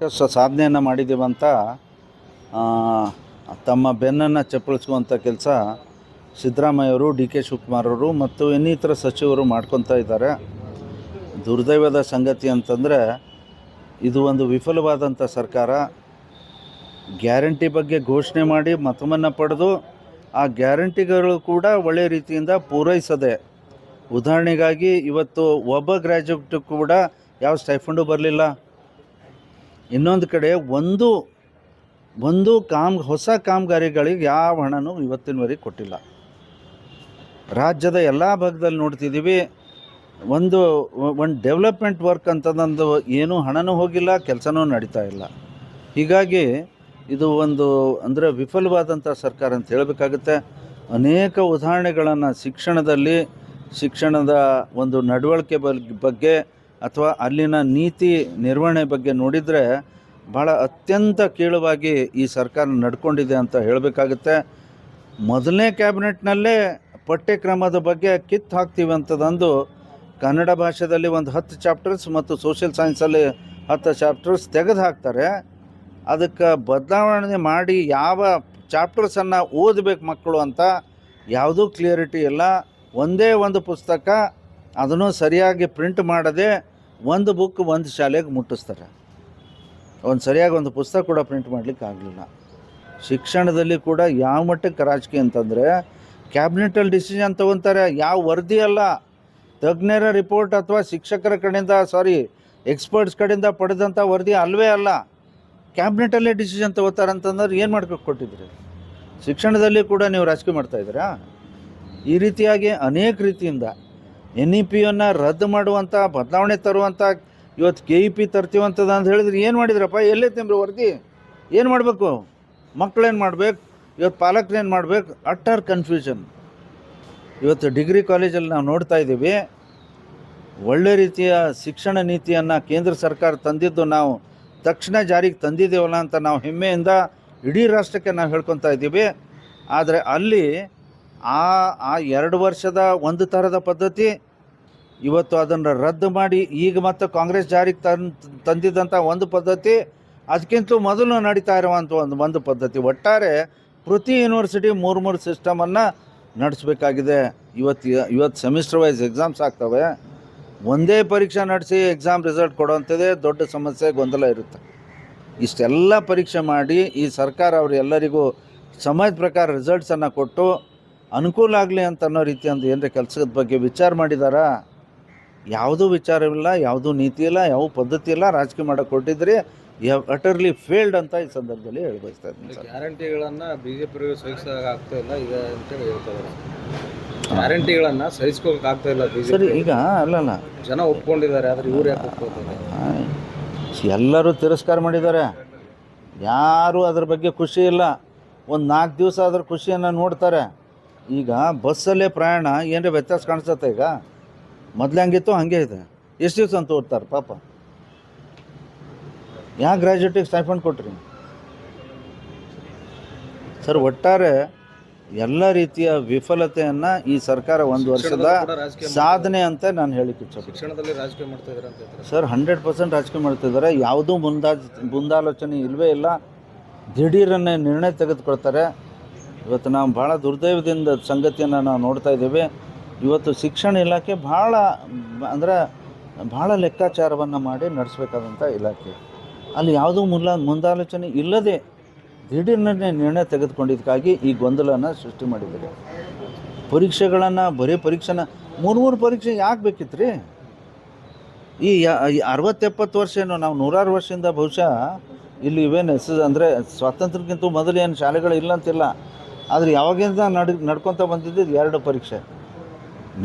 ಸಾಕಷ್ಟು ಸಾಧನೆಯನ್ನು ಮಾಡಿದ್ದೀವಂತ ತಮ್ಮ ಬೆನ್ನನ್ನು ಚಪ್ಪಳಿಸುವಂಥ ಕೆಲಸ ಸಿದ್ದರಾಮಯ್ಯವರು, ಡಿ ಕೆ ಶಿವಕುಮಾರ್ ಅವರು ಮತ್ತು ಇನ್ನಿತರ ಸಚಿವರು ಮಾಡ್ಕೊತಾ ಇದ್ದಾರೆ. ದುರ್ದೈವದ ಸಂಗತಿ ಅಂತಂದರೆ ಇದು ಒಂದು ವಿಫಲವಾದಂಥ ಸರ್ಕಾರ. ಗ್ಯಾರಂಟಿ ಬಗ್ಗೆ ಘೋಷಣೆ ಮಾಡಿ ಮತವನ್ನು ಪಡೆದು ಆ ಗ್ಯಾರಂಟಿಗಳು ಕೂಡ ಒಳ್ಳೆಯ ರೀತಿಯಿಂದ ಪೂರೈಸದೆ, ಉದಾಹರಣೆಗಾಗಿ ಇವತ್ತು ಒಬ್ಬ ಗ್ರ್ಯಾಜುಯೇಟ್ ಕೂಡ ಯಾವ ಸ್ಟೈಫಂಡು ಬರಲಿಲ್ಲ. ಇನ್ನೊಂದು ಕಡೆ ಒಂದು ಹೊಸ ಕಾಮಗಾರಿಗಳಿಗೆ ಯಾವ ಹಣನೂ ಇವತ್ತಿನವರೆಗೆ ಕೊಟ್ಟಿಲ್ಲ. ರಾಜ್ಯದ ಎಲ್ಲ ಭಾಗದಲ್ಲಿ ನೋಡ್ತಿದ್ದೀವಿ, ಒಂದು ಡೆವಲಪ್ಮೆಂಟ್ ವರ್ಕ್ ಅಂತಂದು ಏನೂ ಹಣನೂ ಹೋಗಿಲ್ಲ, ಕೆಲಸನೂ ನಡೀತಾ ಇಲ್ಲ. ಹೀಗಾಗಿ ಇದು ಒಂದು ಅಂದರೆ ವಿಫಲವಾದಂಥ ಸರ್ಕಾರ ಅಂತ ಹೇಳಬೇಕಾಗುತ್ತೆ. ಅನೇಕ ಉದಾಹರಣೆಗಳನ್ನು ಶಿಕ್ಷಣದ ಒಂದು ನಡವಳಿಕೆ ಬಗ್ಗೆ ಅಥವಾ ಅಲ್ಲಿನ ನೀತಿ ನಿರ್ವಹಣೆ ಬಗ್ಗೆ ನೋಡಿದರೆ ಭಾಳ ಅತ್ಯಂತ ಕೀಳವಾಗಿ ಈ ಸರ್ಕಾರ ನಡ್ಕೊಂಡಿದೆ ಅಂತ ಹೇಳಬೇಕಾಗುತ್ತೆ. ಮೊದಲನೇ ಕ್ಯಾಬಿನೆಟ್ನಲ್ಲೇ ಪಠ್ಯಕ್ರಮದ ಬಗ್ಗೆ ಕಿತ್ತು ಹಾಕ್ತೀವಿ ಅಂತದಂದು ಕನ್ನಡ ಭಾಷೆಯಲ್ಲಿ ಒಂದು 10 ಚಾಪ್ಟರ್ಸ್ ಮತ್ತು ಸೋಷಿಯಲ್ ಸೈನ್ಸಲ್ಲಿ 10 ಚಾಪ್ಟರ್ಸ್ ತೆಗೆದು ಹಾಕ್ತಾರೆ. ಅದಕ್ಕೆ ಬದಲಾವಣೆ ಮಾಡಿ ಯಾವ ಚಾಪ್ಟರ್ಸನ್ನು ಓದಬೇಕು ಮಕ್ಕಳು ಅಂತ ಯಾವುದೂ ಕ್ಲಿಯರಿಟಿ ಇಲ್ಲ. ಒಂದೇ ಒಂದು ಪುಸ್ತಕ, ಅದನ್ನು ಸರಿಯಾಗಿ ಪ್ರಿಂಟ್ ಮಾಡದೆ ಒಂದು ಬುಕ್ ಒಂದು ಶಾಲೆಗೆ ಮುಟ್ಟಿಸ್ತಾರೆ. ಸರಿಯಾಗಿ ಒಂದು ಪುಸ್ತಕ ಕೂಡ ಪ್ರಿಂಟ್ ಮಾಡಲಿಕ್ಕೆ ಆಗಲಿಲ್ಲ. ಶಿಕ್ಷಣದಲ್ಲಿ ಕೂಡ ಯಾವ ಮಟ್ಟಕ್ಕೆ ರಾಜಕೀಯ ಅಂತಂದರೆ ಕ್ಯಾಬಿನೆಟಲ್ಲಿ ಡಿಸಿಷನ್ ತೊಗೊತಾರೆ. ಯಾವ ವರದಿ ಅಲ್ಲ, ತಜ್ಞರ ರಿಪೋರ್ಟ್ ಅಥವಾ ಶಿಕ್ಷಕರ ಕಡೆಯಿಂದ ಎಕ್ಸ್ಪರ್ಟ್ಸ್ ಕಡೆಯಿಂದ ಪಡೆದಂಥ ವರದಿ ಅಲ್ಲವೇ ಅಲ್ಲ. ಕ್ಯಾಬಿನೆಟಲ್ಲೇ ಡಿಸಿಷನ್ ತೊಗೋತಾರೆ ಅಂತಂದ್ರೆ ಏನು ಕೊಟ್ಟಿದ್ರಿ? ಶಿಕ್ಷಣದಲ್ಲಿ ಕೂಡ ನೀವು ರಾಜಕೀಯ ಮಾಡ್ತಾಯಿದ್ದೀರಾ? ಈ ರೀತಿಯಾಗಿ ಅನೇಕ ರೀತಿಯಿಂದ NEP-ಯನ್ನು ರದ್ದು ಮಾಡುವಂಥ, ಬದಲಾವಣೆ ತರುವಂಥ, ಇವತ್ತು KEP ತರ್ತೀವಂಥದ್ದು ಅಂತ ಹೇಳಿದ್ರೆ ಏನು ಮಾಡಿದ್ರಪ್ಪ? ಎಲ್ಲೈತೆ ನಿಮ್ದು ವರದಿ? ಏನು ಮಾಡಬೇಕು? ಮಕ್ಕಳೇನು ಮಾಡಬೇಕು? ಇವತ್ತು ಪಾಲಕರೇನು ಮಾಡಬೇಕು? Utter confusion. ಇವತ್ತು ಡಿಗ್ರಿ ಕಾಲೇಜಲ್ಲಿ ನಾವು ನೋಡ್ತಾ ಇದ್ದೀವಿ, ಒಳ್ಳೆ ರೀತಿಯ ಶಿಕ್ಷಣ ನೀತಿಯನ್ನು ಕೇಂದ್ರ ಸರ್ಕಾರ ತಂದಿದ್ದು ನಾವು ತಕ್ಷಣ ಜಾರಿಗೆ ತಂದಿದ್ದೇವಲ್ಲ ಅಂತ ನಾವು ಹೆಮ್ಮೆಯಿಂದ ಇಡೀ ರಾಷ್ಟ್ರಕ್ಕೆ ನಾವು ಹೇಳ್ಕೊತಾ ಇದ್ದೀವಿ. ಆದರೆ ಅಲ್ಲಿ ಆ 2 ವರ್ಷದ ಒಂದು ಥರದ ಪದ್ಧತಿ ಇವತ್ತು ಅದನ್ನು ರದ್ದು ಮಾಡಿ ಈಗ ಮತ್ತೆ ಕಾಂಗ್ರೆಸ್ ಜಾರಿಗೆ ತಂದಿದ್ದಂಥ ಒಂದು ಪದ್ಧತಿ, ಅದಕ್ಕಿಂತಲೂ ಮೊದಲು ನಡೀತಾ ಇರುವಂಥ ಒಂದು ಪದ್ಧತಿ. ಒಟ್ಟಾರೆ ಪ್ರತಿ ಯೂನಿವರ್ಸಿಟಿ 3 ಸಿಸ್ಟಮನ್ನು ನಡೆಸಬೇಕಾಗಿದೆ. ಇವತ್ತು ಸೆಮಿಸ್ಟರ್ ವೈಸ್ ಎಕ್ಸಾಮ್ಸ್ ಆಗ್ತವೆ. ಒಂದೇ ಪರೀಕ್ಷೆ ನಡೆಸಿ ಎಕ್ಸಾಮ್ ರಿಸಲ್ಟ್ ಕೊಡೋವಂಥದ್ದೇ ದೊಡ್ಡ ಸಮಸ್ಯೆ, ಗೊಂದಲ ಇರುತ್ತೆ. ಇಷ್ಟೆಲ್ಲ ಪರೀಕ್ಷೆ ಮಾಡಿ ಈ ಸರ್ಕಾರ ಅವರೆಲ್ಲರಿಗೂ ಸಮಯದ ಪ್ರಕಾರ ರಿಸಲ್ಟ್ಸನ್ನು ಕೊಟ್ಟು ಅನುಕೂಲ ಆಗಲಿ ಅಂತ ಅನ್ನೋ ರೀತಿಯಿಂದ ಏನರ ಕೆಲಸದ ಬಗ್ಗೆ ವಿಚಾರ ಮಾಡಿದಾರಾ? ಯಾವುದೂ ವಿಚಾರವಿಲ್ಲ, ಯಾವುದೂ ನೀತಿ ಇಲ್ಲ, ಯಾವ ಪದ್ಧತಿ ಇಲ್ಲ. ರಾಜಕೀಯ ಮಾಡೋಕ್ಕೆ ಕೊಟ್ಟಿದ್ರಿ, ಅಟರ್ಲಿ ಫೇಲ್ಡ್ ಅಂತ ಈ ಸಂದರ್ಭದಲ್ಲಿ ಹೇಳ್ಬಯಸ್ತಾ ಇದ್ದೀನಿ. ಗ್ಯಾರಂಟಿಗಳನ್ನು BJP ಸಹಿಸೋಕ್ಕಾಗ್ತಾ ಇಲ್ಲ ಈಗ ಅಂತೇಳಿ ಹೇಳ್ತಾರೆ. ಗ್ಯಾರಂಟಿಗಳನ್ನು ಸಹಿಸ್ಕೋಕ್ಕಾಗ್ತಾ ಇಲ್ಲ ಸರಿ. ಈಗ ಅಲ್ಲಲ್ಲ, ಜನ ಒಪ್ಕೊಂಡಿದ್ದಾರೆ, ಆದರೆ ಇವ್ರು ಯಾಕೆ ಒಪ್ಕೊಳ್ತಾರೆ? ಎಲ್ಲರೂ ತಿರಸ್ಕಾರ ಮಾಡಿದ್ದಾರೆ. ಯಾರೂ ಅದ್ರ ಬಗ್ಗೆ ಖುಷಿ ಇಲ್ಲ. ಒಂದು 4 ದಿವಸ ಅದ್ರ ಖುಷಿಯನ್ನು ನೋಡ್ತಾರೆ. ಈಗ ಬಸ್ಸಲ್ಲೇ ಪ್ರಯಾಣ ಏನರ ವ್ಯತ್ಯಾಸ ಕಾಣಿಸುತ್ತೆ? ಈಗ ಮೊದಲೇ ಹಂಗಿತ್ತು, ಹಾಗೆ ಇದೆ. ಎಷ್ಟು ದಿವಸ ಅಂತ ಓದ್ತಾರೆ ಪಾಪ? ಯಾವ ಗ್ರ್ಯಾಜುಯೇಟಿಗೆ ಸ್ಟೈಫಂಡ್ ಕೊಟ್ರಿ ಸರ್? ಒಟ್ಟಾರೆ ಎಲ್ಲ ರೀತಿಯ ವಿಫಲತೆಯನ್ನು ಈ ಸರ್ಕಾರ ಒಂದು ವರ್ಷದ ಸಾಧನೆ ಅಂತ ನಾನು ಹೇಳಿಕ್ಕೆ ಶಿಕ್ಷಣದಲ್ಲಿ ರಾಜಕೀಯ ಮಾಡ್ತಾ ಇದ್ದಾರೆ ಅಂತ ಸರ್. 100% ರಾಜಕೀಯ ಮಾಡ್ತಿದ್ದಾರೆ. ಯಾವುದೂ ಮುಂದಾಲೋಚನೆ ಇಲ್ಲವೇ ಇಲ್ಲ. ದಿಢೀರನ್ನೇ ನಿರ್ಣಯ ತೆಗೆದುಕೊಳ್ತಾರೆ. ಇವತ್ತು ನಾವು ಭಾಳ ದುರ್ದೈವದಿಂದ ಸಂಗತಿಯನ್ನು ನಾವು ನೋಡ್ತಾ ಇದ್ದೇವೆ. ಇವತ್ತು ಶಿಕ್ಷಣ ಇಲಾಖೆ ಭಾಳ ಲೆಕ್ಕಾಚಾರವನ್ನು ಮಾಡಿ ನಡೆಸಬೇಕಾದಂಥ ಇಲಾಖೆ. ಅಲ್ಲಿ ಯಾವುದೂ ಮುಂದಾಲೋಚನೆ ಇಲ್ಲದೆ ದಿಢೀರ್ನೇ ನಿರ್ಣಯ ತೆಗೆದುಕೊಂಡಿದ್ದಕ್ಕಾಗಿ ಈ ಗೊಂದಲನ ಸೃಷ್ಟಿ ಮಾಡಿದ್ದಾರೆ. ಬರೀ ಪರೀಕ್ಷೆನ 3 ಪರೀಕ್ಷೆ ಯಾಕೆ ಬೇಕಿತ್ತು ರೀ? ಈ 60-70 ವರ್ಷ ಏನೋ, ನಾವು 100 ವರ್ಷದಿಂದ ಬಹುಶಃ ಇಲ್ಲಿ ಇವೇನು ಅಂದರೆ ಸ್ವಾತಂತ್ರ್ಯಕ್ಕಿಂತ ಮೊದಲು ಏನು ಶಾಲೆಗಳು ಇಲ್ಲ ಅಂತಿಲ್ಲ. ಆದರೆ ಯಾವಾಗಿಂದ ನಡ್ಕೊತ ಬಂದಿದ್ದು 2 ಪರೀಕ್ಷೆ.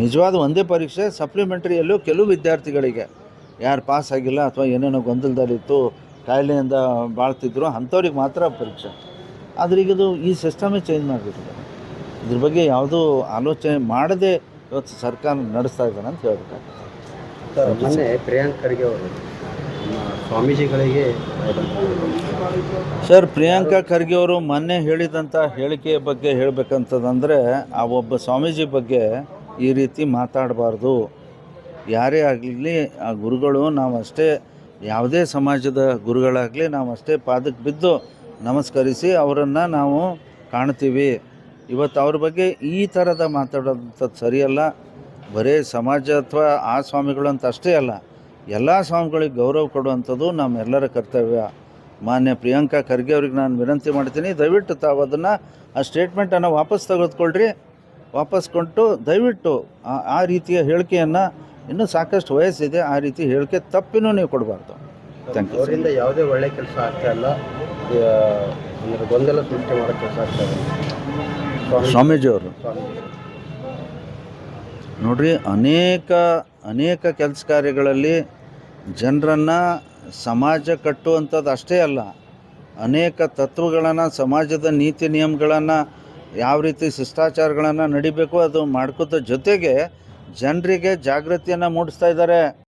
ನಿಜವಾದ ಒಂದೇ ಪರೀಕ್ಷೆ. ಸಪ್ಲಿಮೆಂಟ್ರಿಯಲ್ಲೂ ಕೆಲವು ವಿದ್ಯಾರ್ಥಿಗಳಿಗೆ ಯಾರು ಪಾಸ್ ಆಗಿಲ್ಲ ಅಥವಾ ಏನೇನೋ ಗೊಂದಲದಲ್ಲಿತ್ತು, ಕಾಯಿಲೆಯಿಂದ ಬಾಳ್ತಿದ್ರು, ಅಂಥವ್ರಿಗೆ ಮಾತ್ರ ಪರೀಕ್ಷೆ. ಆದರೆ ಈಗದು ಈ ಸಿಸ್ಟಮೇ ಚೇಂಜ್ ಮಾಡಿಬಿಟ್ಟಿದೆ. ಇದ್ರ ಬಗ್ಗೆ ಯಾವುದೂ ಆಲೋಚನೆ ಮಾಡದೆ ಇವತ್ತು ಸರ್ಕಾರ ನಡೆಸ್ತಾ ಇದ್ದಾನೆ ಅಂತ ಹೇಳ್ಬೇಕಾಗ್ತದೆ. ಮೊನ್ನೆ ಪ್ರಿಯಾಂಕ್ ಖರ್ಗೆ ಅವರು ಸ್ವಾಮೀಜಿಗಳಿಗೆ ಸರ್, ಪ್ರಿಯಾಂಕಾ ಖರ್ಗೆ ಅವರು ಮೊನ್ನೆ ಹೇಳಿದಂಥ ಹೇಳಿಕೆಯ ಬಗ್ಗೆ ಹೇಳಬೇಕಂತಂದರೆ, ಆ ಒಬ್ಬ ಸ್ವಾಮೀಜಿ ಬಗ್ಗೆ ಈ ರೀತಿ ಮಾತಾಡಬಾರ್ದು. ಯಾರೇ ಆಗಲಿ ಆ ಗುರುಗಳು ನಾವು ಅಷ್ಟೇ ಯಾವುದೇ ಸಮಾಜದ ಗುರುಗಳಾಗಲಿ ನಾವು ಅಷ್ಟೇ ಪಾದಕ್ಕೆ ಬಿದ್ದು ನಮಸ್ಕರಿಸಿ ಅವರನ್ನು ನಾವು ಕಾಣ್ತೀವಿ. ಇವತ್ತು ಅವ್ರ ಬಗ್ಗೆ ಈ ಥರದ ಮಾತಾಡೋಂಥದ್ದು ಸರಿಯಲ್ಲ. ಬರೀ ಸಮಾಜ ಅಥವಾ ಆ ಸ್ವಾಮಿಗಳು ಅಂತ ಅಷ್ಟೇ ಅಲ್ಲ, ಎಲ್ಲ ಸ್ವಾಮಿಗಳಿಗೆ ಗೌರವ ಕೊಡುವಂಥದ್ದು ನಮ್ಮೆಲ್ಲರ ಕರ್ತವ್ಯ. ಮಾನ್ಯ ಪ್ರಿಯಾಂಕಾ ಖರ್ಗೆ ಅವ್ರಿಗೆ ನಾನು ವಿನಂತಿ ಮಾಡ್ತೀನಿ, ದಯವಿಟ್ಟು ತಾವು ಅದನ್ನು ಆ ಸ್ಟೇಟ್ಮೆಂಟನ್ನು ವಾಪಸ್ ತೆಗೆದುಕೊಳ್ರಿ. ವಾಪಸ್ ಕೊಟ್ಟು ದಯವಿಟ್ಟು ಆ ರೀತಿಯ ಹೇಳಿಕೆಯನ್ನು, ಇನ್ನೂ ಸಾಕಷ್ಟು ವಯಸ್ಸಿದೆ, ಆ ರೀತಿ ಹೇಳಿಕೆ ತಪ್ಪಿನೂ ನೀವು ಕೊಡಬಾರ್ದು. Thank you. ಅವರಿಂದ ಯಾವುದೇ ಒಳ್ಳೆ ಕೆಲಸ ಆಗ್ತಾ ಇಲ್ಲ, ಅಂದರೆ ಗೊಂದಲ ಸೃಷ್ಟಿ ಮಾಡೋ ಕೆಲಸ ಆಗ್ತಾ ಇದೆ ಸ್ವಾಮೀಜಿಯವರು. ನೋಡ್ರಿ, ಅನೇಕ ಕೆಲಸ ಕಾರ್ಯಗಳಲ್ಲಿ ಜನರನ್ನು ಸಮಾಜ ಕಟ್ಟುವಂಥದ್ದು ಅಷ್ಟೇ ಅಲ್ಲ, ಅನೇಕ ತತ್ವಗಳನ್ನು, ಸಮಾಜದ ನೀತಿ ನಿಯಮಗಳನ್ನು, ಯಾವ ರೀತಿ ಶಿಷ್ಟಾಚಾರಗಳನ್ನು ನಡಿಬೇಕು ಅದು ಮಾಡ್ಕೋತ ಜೊತೆಗೆ ಜನರಿಗೆ ಜಾಗೃತಿಯನ್ನು ಮೂಡಿಸ್ತಾ ಇದ್ದಾರೆ.